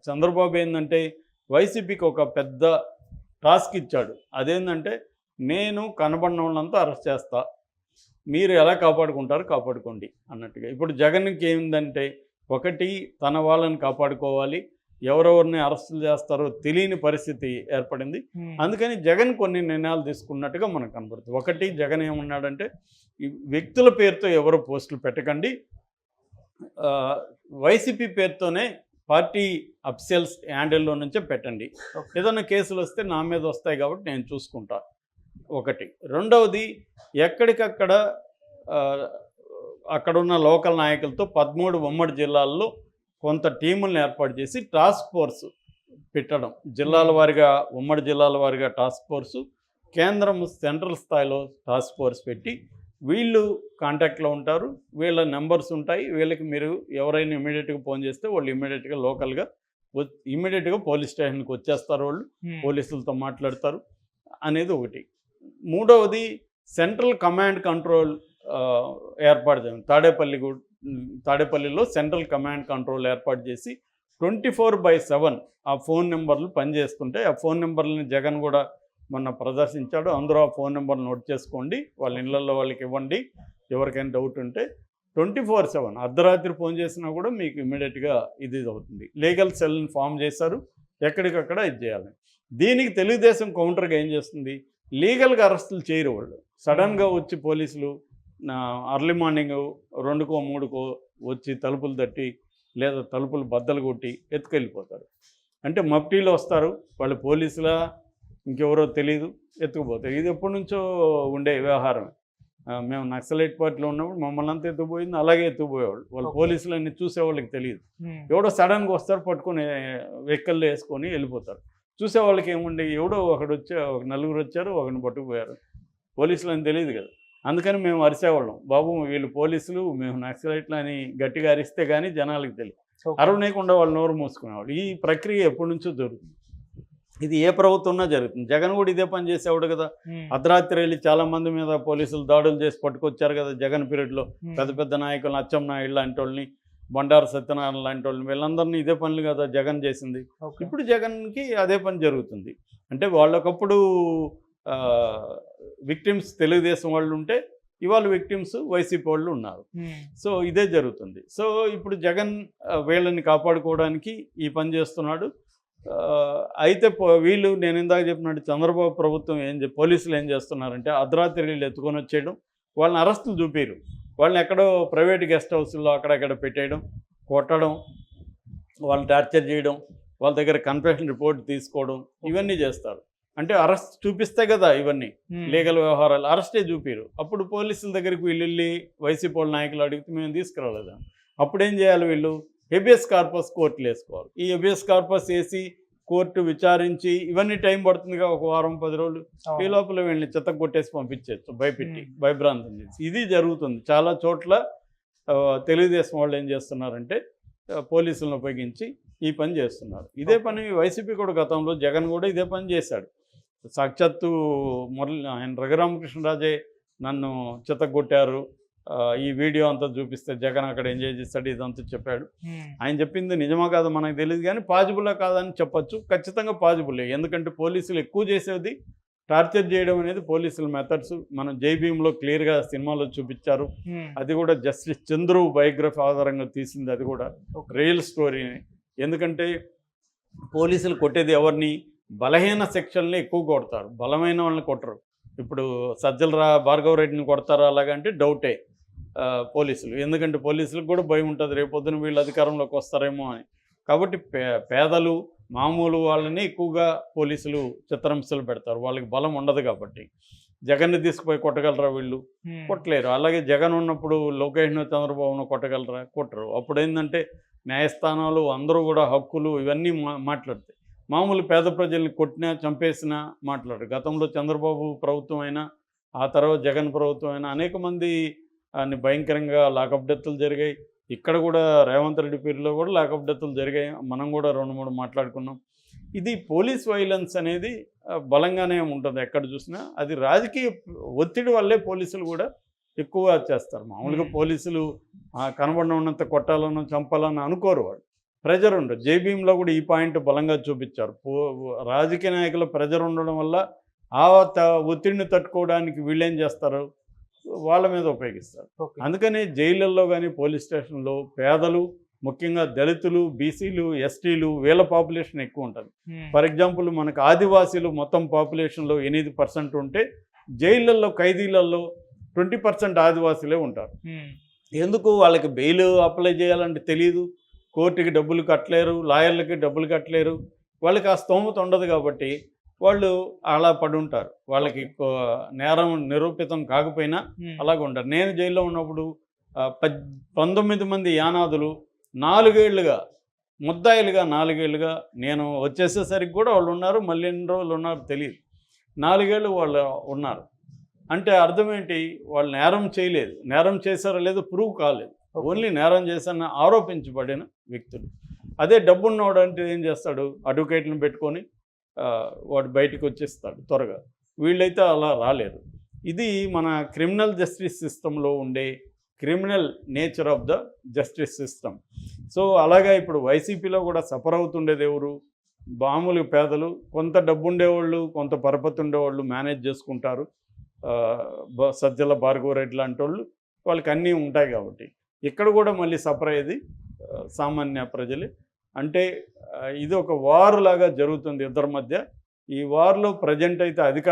చంద్రబాబు ఏంటంటే వైసీపీకి ఒక పెద్ద టాస్క్ ఇచ్చాడు. అదేంటంటే నేను కనబడిన వాళ్ళంతా అరెస్ట్ చేస్తా, మీరు ఎలా కాపాడుకుంటారో కాపాడుకోండి అన్నట్టుగా. ఇప్పుడు జగన్కి ఏమిందంటే ఒకటి తన వాళ్ళని కాపాడుకోవాలి, ఎవరెవరిని అరెస్టులు చేస్తారో తెలియని పరిస్థితి ఏర్పడింది. అందుకని జగన్ కొన్ని నిర్ణయాలు తీసుకున్నట్టుగా మనకు కనబడుతుంది. ఒకటి జగన్ ఏమన్నాడంటే ఈ వ్యక్తుల పేరుతో ఎవరు పోస్టులు పెట్టకండి, వైసీపీ పేరుతోనే పార్టీ అఫీషియల్స్ హ్యాండిల్లో నుంచే పెట్టండి, ఏదైనా కేసులు వస్తే నా మీద వస్తాయి కాబట్టి నేను చూసుకుంటా. ఒకటి. రెండవది ఎక్కడికక్కడ అక్కడున్న లోకల్ నాయకులతో 13 ఉమ్మడి జిల్లాల్లో కొంత టీములను ఏర్పాటు చేసి టాస్క్ ఫోర్స్ పెట్టడం, జిల్లాల వారీగా ఉమ్మడి జిల్లాల వారీగా టాస్క్ ఫోర్సు, కేంద్రం సెంట్రల్ స్థాయిలో టాస్క్ ఫోర్స్ పెట్టి వీళ్ళు కాంటాక్ట్లో ఉంటారు, వీళ్ళ నెంబర్స్ ఉంటాయి, వీళ్ళకి మీరు ఎవరైనా ఇమీడియట్గా ఫోన్ చేస్తే వాళ్ళు ఇమీడియట్గా లోకల్గా ఇమీడియట్గా పోలీస్ స్టేషన్కి వచ్చేస్తారు, వాళ్ళు పోలీసులతో మాట్లాడతారు అనేది ఒకటి. మూడవది సెంట్రల్ కమాండ్ కంట్రోల్ ఏర్పాటు చేయాలి. తాడేపల్లిలో సెంట్రల్ కమాండ్ కంట్రోల్ ఏర్పాటు చేసి 24/7 ఆ ఫోన్ నెంబర్లు పనిచేస్తుంటే ఆ ఫోన్ నెంబర్లని జగన్ కూడా మొన్న ప్రదర్శించాడు. అందరూ ఆ ఫోన్ నెంబర్ నోట్ చేసుకోండి, వాళ్ళ ఇళ్లలో వాళ్ళకి ఇవ్వండి, ఎవరికైనా డౌట్ ఉంటే. 24/7 అర్ధరాత్రి ఫోన్ చేసినా కూడా మీకు ఇమీడియట్గా ఇది అవుతుంది. లీగల్ సెల్ని ఫామ్ చేశారు, ఎక్కడికక్కడ ఇది చేయాలి. దీనికి తెలుగుదేశం కౌంటర్గా ఏం చేస్తుంది, లీగల్గా అరెస్టులు చేయరు వాళ్ళు. సడన్గా వచ్చి పోలీసులు అర్లీ మార్నింగ్ 2కో 3కో వచ్చి తలుపులు తట్టి లేదా తలుపులు బద్దలు కొట్టి ఎత్తుకెళ్ళిపోతారు. అంటే మఫ్టీలో వస్తారు, వాళ్ళు పోలీసులా ఇంకెవరో తెలియదు, ఎత్తుకుపోతారు. ఇది ఎప్పటి నుంచో ఉండే వ్యవహారమే. మేము నక్సలైట్ పార్టీలో ఉన్నప్పుడు మమ్మల్ని అంతా ఎత్తుకుపోయింది, అలాగే ఎత్తుకుపోయేవాళ్ళు. వాళ్ళు పోలీసులు అన్ని చూసేవాళ్ళకి తెలియదు. ఎవడో సడన్గా వస్తారు, పట్టుకొని వెహికల్లో వేసుకొని వెళ్ళిపోతారు. చూసేవాళ్ళకి ఏముండే, ఎవడో ఒకడు ఒక నలుగురు వచ్చారు, ఒకరిని పట్టుకుపోయారు, పోలీసులు అని తెలియదు కదా. అందుకని మేము అరిసేవాళ్ళం, బాబు వీళ్ళు పోలీసులు, మేము నక్సలైట్లు అని గట్టిగా అరిస్తే కానీ జనాలకు తెలియదు. అరవనేయకుండా వాళ్ళు నోరు మూసుకునేవాళ్ళు. ఈ ప్రక్రియ ఎప్పటి నుంచో జరుగుతుంది. ఇది ఏ ప్రభుత్వంలో జరుగుతుంది. జగన్ కూడా ఇదే పని చేసేవాడు కదా. అర్ధరాత్రి వెళ్ళి చాలామంది మీద పోలీసులు దాడులు చేసి పట్టుకొచ్చారు కదా జగన్ పీరియడ్లో. పెద్ద పెద్ద నాయకులు, అచ్చెన్నాయుడు లాంటి వాళ్ళని, బండారు సత్యనారాయణ లాంటి వాళ్ళని, వీళ్ళందరినీ ఇదే పనులు కదా జగన్ చేసింది. ఇప్పుడు జగన్కి అదే పని జరుగుతుంది. అంటే వాళ్ళకప్పుడు విక్టిమ్స్ తెలుగుదేశం వాళ్ళు ఉంటే ఇవాళ విక్టిమ్స్ వైసీపీ వాళ్ళు ఉన్నారు. సో ఇదే జరుగుతుంది. సో ఇప్పుడు జగన్ వీళ్ళని కాపాడుకోవడానికి ఈ పని చేస్తున్నాడు. అయితే వీళ్ళు నేను ఇందాక చెప్పినట్టు చంద్రబాబు ప్రభుత్వం పోలీసులు ఏం చేస్తున్నారంటే అర్ధరాత్రి వీళ్ళు ఎత్తుకొని వచ్చేయడం, వాళ్ళని అరెస్టులు చూపిరు, వాళ్ళని ఎక్కడో ప్రైవేట్ గెస్ట్ హౌస్లో అక్కడెక్కడ పెట్టేయడం, కొట్టడం, వాళ్ళని టార్చర్ చేయడం, వాళ్ళ దగ్గర కన్ఫెషన్ రిపోర్ట్ తీసుకోవడం, ఇవన్నీ చేస్తారు. అంటే అరెస్ట్ చూపిస్తే కదా ఇవన్నీ లీగల్ వ్యవహారాలు, అరెస్టే చూపిరు. అప్పుడు పోలీసుల దగ్గరికి వీళ్ళు వెళ్ళి వైసీపీ వాళ్ళ నాయకులు అడిగితే మేము తీసుకురాలేదా, అప్పుడు ఏం చేయాలి, వీళ్ళు హెబియస్ కార్పస్ కోర్టులు వేసుకోవాలి. ఈ హెబియస్ కార్పస్ వేసి కోర్టు విచారించి ఇవన్నీ టైం పడుతుందిగా, ఒక వారం 10 రోజులు. ఈ లోపల వీళ్ళని చెత్త కొట్టేసి పంపించేచ్చు, భయపెట్టి భయభ్రాంతం చేసి. ఇది జరుగుతుంది చాలా చోట్ల. తెలుగుదేశం వాళ్ళు ఏం చేస్తున్నారంటే పోలీసులను ఉపయోగించి ఈ పని చేస్తున్నారు. ఇదే పని వైసీపీ కూడా గతంలో జగన్ కూడా ఇదే పని చేశాడు. సాక్షాత్తు ఆయన రఘురామకృష్ణరాజే నన్ను చెత్తగొట్టారు, ఈ వీడియో అంతా చూపిస్తే జగన్ అక్కడ ఎంజాయ్ చేస్తాడు, ఇదంతా చెప్పాడు. ఆయన చెప్పింది నిజమా కాదో మనకు తెలియదు, కానీ పాజిబుల్లా కాదని చెప్పచ్చు. ఖచ్చితంగా పాజిబుల్లే. ఎందుకంటే పోలీసులు ఎక్కువ చేసేది టార్చర్ చేయడం అనేది పోలీసుల మెథడ్స్. మనం జై భీమ్లో క్లియర్గా సినిమాలో చూపించారు. అది కూడా జస్టిస్ చంద్రు బయోగ్రఫీ ఆధారంగా తీసింది, అది కూడా రియల్ స్టోరీని. ఎందుకంటే పోలీసులు కొట్టేది ఎవరిని, బలహీన సెక్షన్లు ఎక్కువ కొడతారు, బలమైన వాళ్ళని కొట్టరు. ఇప్పుడు సజ్జల భార్గవ రెడ్డిని కొడతారు అలాగంటే డౌటే పోలీసులు. ఎందుకంటే పోలీసులకు కూడా భయం ఉంటుంది, రేపొద్దున వీళ్ళు అధికారంలోకి వస్తారేమో అని. కాబట్టి పేదలు మామూలు వాళ్ళని ఎక్కువగా పోలీసులు చిత్రహింసలు పెడతారు, వాళ్ళకి బలం ఉండదు. కాబట్టి జగన్ని తీసుకుపోయి కొట్టగలరా వీళ్ళు, కొట్టలేరు. అలాగే జగన్ ఉన్నప్పుడు లోకేష్ను చంద్రబాబును కొట్టగలరా, కొట్టరు. అప్పుడు ఏంటంటే న్యాయస్థానాలు అందరూ కూడా హక్కులు ఇవన్నీ మాట్లాడతాయి. మామూలు పేద ప్రజల్ని కొట్టినా చంపేసినా మాట్లాడరు. గతంలో చంద్రబాబు ప్రభుత్వం అయినా ఆ తర్వాత జగన్ ప్రభుత్వం అయినా అనేక మంది భయంకరంగా లాకప్ డెత్తులు జరిగాయి. ఇక్కడ కూడా రేవంత్ రెడ్డి పీరియడ్లో కూడా లాకప్ డెత్తులు జరిగాయి. మనం కూడా 2-3 మాట్లాడుకున్నాం. ఇది పోలీస్ వైలెన్స్ అనేది బలంగానే ఉంటుంది ఎక్కడ చూసినా. అది రాజకీయ ఒత్తిడి వల్లే పోలీసులు కూడా ఎక్కువ చేస్తారు. మామూలుగా పోలీసులు కనబడిన ఉన్నంత కొట్టాలనో చంపాలని అనుకోరు వాళ్ళు. ప్రెజర్ ఉండదు. జైభీంలో కూడా ఈ పాయింట్ బలంగా చూపించారు. రాజకీయ నాయకుల ప్రెజర్ ఉండడం వల్ల ఆ ఒత్తిడిని తట్టుకోవడానికి వీళ్ళేం చేస్తారు, వాళ్ళ మీద ఉపయోగిస్తారు. అందుకని జైళ్ళల్లో కానీ పోలీస్ స్టేషన్లో పేదలు, ముఖ్యంగా దళితులు, బీసీలు, ఎస్టీలు వీళ్ళ పాపులేషన్ ఎక్కువ ఉంటుంది. ఫర్ ఎగ్జాంపుల్ మనకు ఆదివాసీలు మొత్తం పాపులేషన్లో 8% ఉంటే జైళ్ళల్లో ఖైదీలలో 20% ఆదివాసీలే ఉంటారు. ఎందుకు, వాళ్ళకి బెయిల్ అప్లై చేయాలంటే తెలియదు, కోర్టుకి డబ్బులు కట్టలేరు, లాయర్లకి డబ్బులు కట్టలేరు, వాళ్ళకి ఆ స్తోమత ఉండదు. కాబట్టి వాళ్ళు అలా పడి ఉంటారు. వాళ్ళకి నేరం నిరూపితం కాకపోయినా అలాగ ఉంటారు. నేను జైల్లో ఉన్నప్పుడు 19 మంది యానాదులు 4 ఏళ్ళుగా ముద్దాయిలుగా 4 ఏళ్ళుగా, నేను వచ్చేసేసరికి కూడా వాళ్ళు ఉన్నారు, మళ్ళీ ఎన్ని రోజులు ఉన్నారు తెలియదు, 4 ఏళ్ళు వాళ్ళు ఉన్నారు. అంటే అర్థం ఏంటి, వాళ్ళు నేరం చేయలేదు, నేరం చేశారో లేదో ప్రూవ్ కాలేదు, ఓన్లీ నేరం చేశారని ఆరోపించబడిన వ్యక్తులు. అదే డబ్బున్నవాడు అంటే ఏం చేస్తాడు, అడ్వకేట్లను పెట్టుకొని వాడు బయటకు వచ్చేస్తాడు త్వరగా. వీళ్ళైతే అలా రాలేరు. ఇది మన క్రిమినల్ జస్టిస్ సిస్టంలో ఉండే criminal nature of the justice system. So అలాగా ఇప్పుడు వైసీపీలో కూడా సఫర్ అవుతుండేది ఎవరు, మామూలు పేదలు. కొంత డబ్బు ఉండేవాళ్ళు, కొంత పరపతి ఉండేవాళ్ళు మేనేజ్ చేసుకుంటారు. సజ్జల భార్గవరెడ్డి లాంటి వాళ్ళు, వాళ్ళకి అన్నీ ఉంటాయి. కాబట్టి ఇక్కడ కూడా మళ్ళీ సఫర్ అయ్యేది సామాన్య ప్రజలే. అంటే ఇది ఒక వార్ లాగా జరుగుతుంది ఇద్దరి మధ్య. ఈ వార్లో ప్రజెంట్ అయితే అధికారం